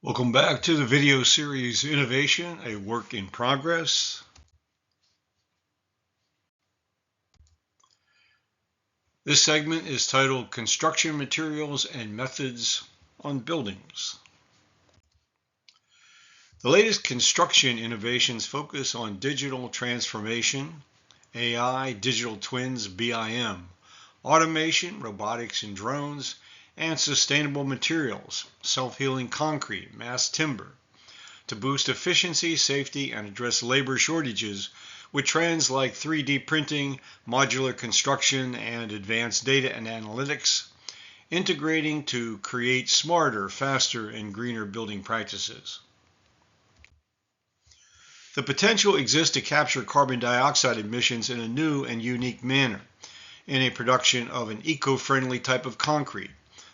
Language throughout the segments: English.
Welcome back to the video series Innovation, a Work in Progress. This segment is titled Construction Materials and Methods on Buildings. The latest construction innovations focus on digital transformation, AI, digital twins, BIM, automation, robotics and drones, and sustainable materials, self-healing concrete, mass timber, to boost efficiency, safety, and address labor shortages with trends like 3D printing, modular construction, and advanced data and analytics, integrating to create smarter, faster, and greener building practices. The potential exists to capture carbon dioxide emissions in a new and unique manner in a production of an eco-friendly type of concrete.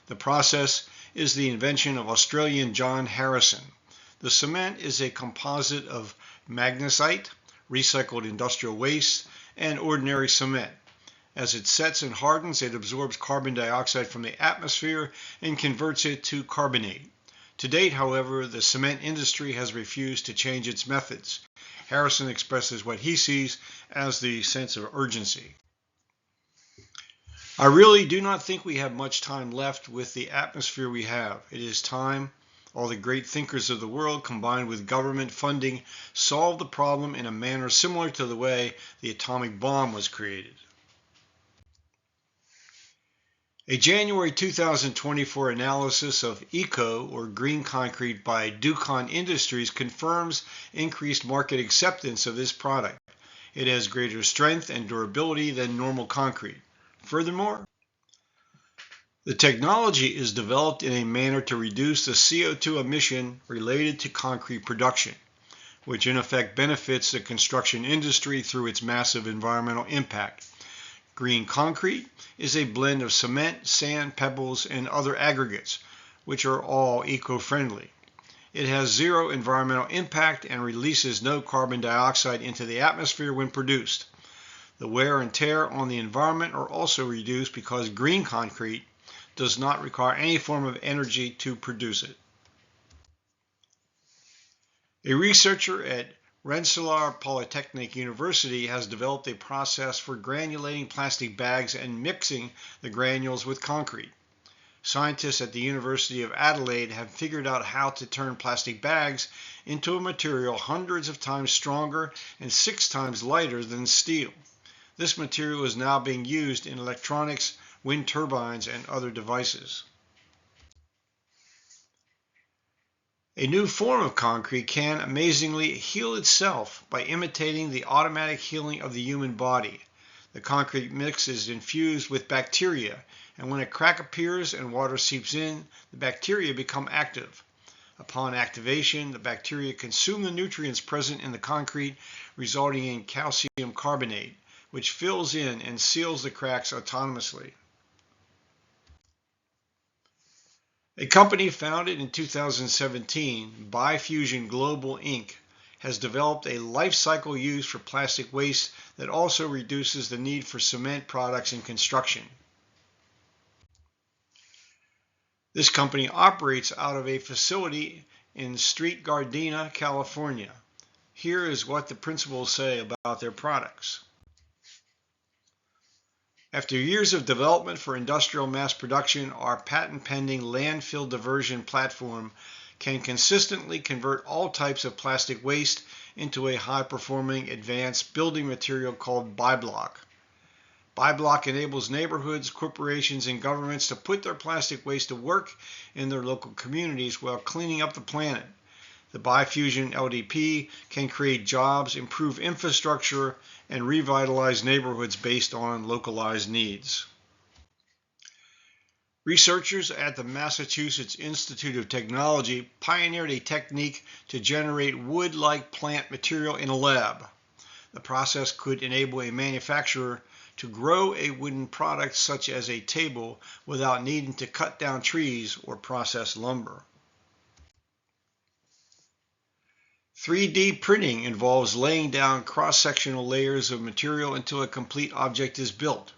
The process is the invention of Australian John Harrison. The cement is a composite of magnesite, recycled industrial waste, and ordinary cement. As it sets and hardens, it absorbs carbon dioxide from the atmosphere and converts it to carbonate. To date, however, the cement industry has refused to change its methods. Harrison expresses what he sees as the sense of urgency. I really do not think we have much time left with the atmosphere we have. It is time all the great thinkers of the world, combined with government funding, solved the problem in a manner similar to the way the atomic bomb was created. A January 2024 analysis of ECO, or green concrete, by Ducon Industries confirms increased market acceptance of this product. It has greater strength and durability than normal concrete. Furthermore, the technology is developed in a manner to reduce the CO2 emission related to concrete production, which in effect benefits the construction industry through its massive environmental impact. Green concrete is a blend of cement, sand, pebbles, and other aggregates, which are all eco-friendly. It has zero environmental impact and releases no carbon dioxide into the atmosphere when produced. The wear and tear on the environment are also reduced because green concrete does not require any form of energy to produce it. A researcher at Rensselaer Polytechnic University has developed a process for granulating plastic bags and mixing the granules with concrete. Scientists at the University of Adelaide have figured out how to turn plastic bags into a material hundreds of times stronger and 6 times lighter than steel. This material is now being used in electronics, wind turbines, and other devices. A new form of concrete can amazingly heal itself by imitating the automatic healing of the human body. The concrete mix is infused with bacteria, and when a crack appears and water seeps in, the bacteria become active. Upon activation, the bacteria consume the nutrients present in the concrete, resulting in calcium carbonate, which fills in and seals the cracks autonomously. A company founded in 2017, Bifusion Global Inc., has developed a life cycle use for plastic waste that also reduces the need for cement products in construction. This company operates out of a facility in Street Gardena, California. Here is what the principals say about their products. After years of development for industrial mass production, our patent-pending landfill diversion platform can consistently convert all types of plastic waste into a high-performing advanced building material called BiBlock. BiBlock enables neighborhoods, corporations, and governments to put their plastic waste to work in their local communities while cleaning up the planet. The Bifusion LDP can create jobs, improve infrastructure, and revitalize neighborhoods based on localized needs. Researchers at the Massachusetts Institute of Technology pioneered a technique to generate wood-like plant material in a lab. The process could enable a manufacturer to grow a wooden product such as a table without needing to cut down trees or process lumber. 3D printing involves laying down cross-sectional layers of material until a complete object is built.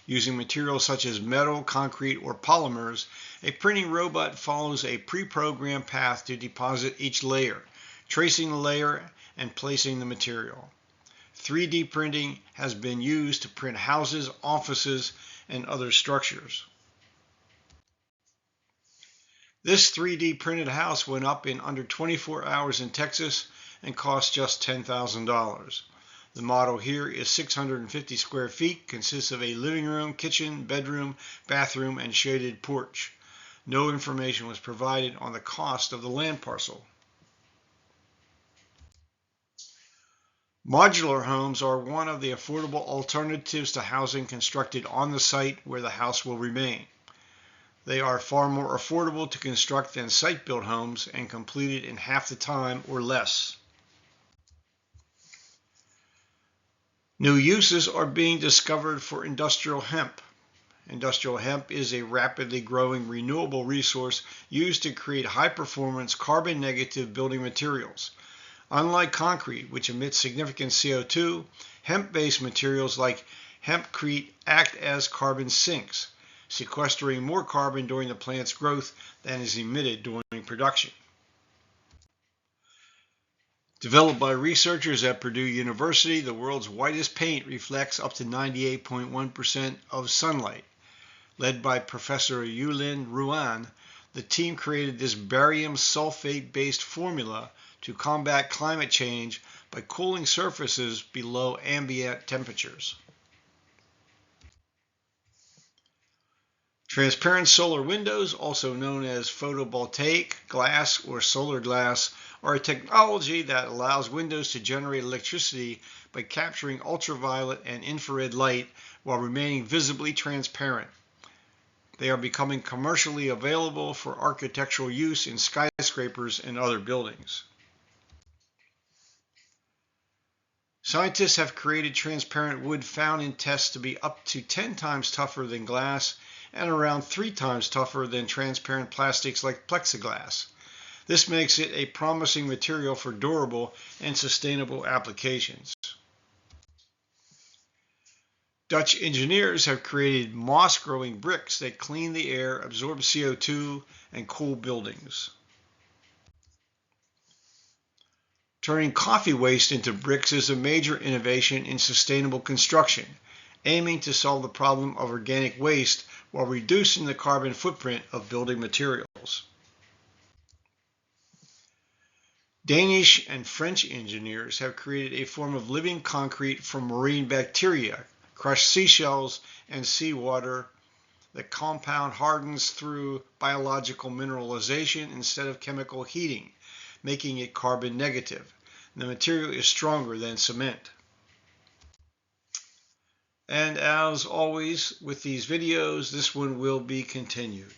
Using materials such as metal, concrete, or polymers, a printing robot follows a pre-programmed path to deposit each layer, tracing the layer and placing the material. 3D printing has been used to print houses, offices, and other structures. This 3D printed house went up in under 24 hours in Texas and cost just $10,000. The model here is 650 square feet, consists of a living room, kitchen, bedroom, bathroom, and shaded porch. No information was provided on the cost of the land parcel. Modular homes are one of the affordable alternatives to housing constructed on the site where the house will remain. They are far more affordable to construct than site-built homes and completed in half the time or less. New uses are being discovered for industrial hemp. Industrial hemp is a rapidly growing renewable resource used to create high-performance, carbon-negative building materials. Unlike concrete, which emits significant CO2, hemp-based materials like hempcrete act as carbon sinks, sequestering more carbon during the plant's growth than is emitted during production. Developed by researchers at Purdue University, the world's whitest paint reflects up to 98.1% of sunlight. Led by Professor Yulin Ruan, the team created this barium sulfate-based formula to combat climate change by cooling surfaces below ambient temperatures. Transparent solar windows, also known as photovoltaic glass or solar glass, are a technology that allows windows to generate electricity by capturing ultraviolet and infrared light while remaining visibly transparent. They are becoming commercially available for architectural use in skyscrapers and other buildings. Scientists have created transparent wood found in tests to be up to 10 times tougher than glass and around 3 times tougher than transparent plastics like plexiglass. This makes it a promising material for durable and sustainable applications. Dutch engineers have created moss-growing bricks that clean the air, absorb CO2, and cool buildings. Turning coffee waste into bricks is a major innovation in sustainable construction, aiming to solve the problem of organic waste while reducing the carbon footprint of building materials. Danish and French engineers have created a form of living concrete from marine bacteria, crushed seashells, and seawater. The compound hardens through biological mineralization instead of chemical heating, making it carbon negative. The material is stronger than cement. And as always with these videos, this one will be continued.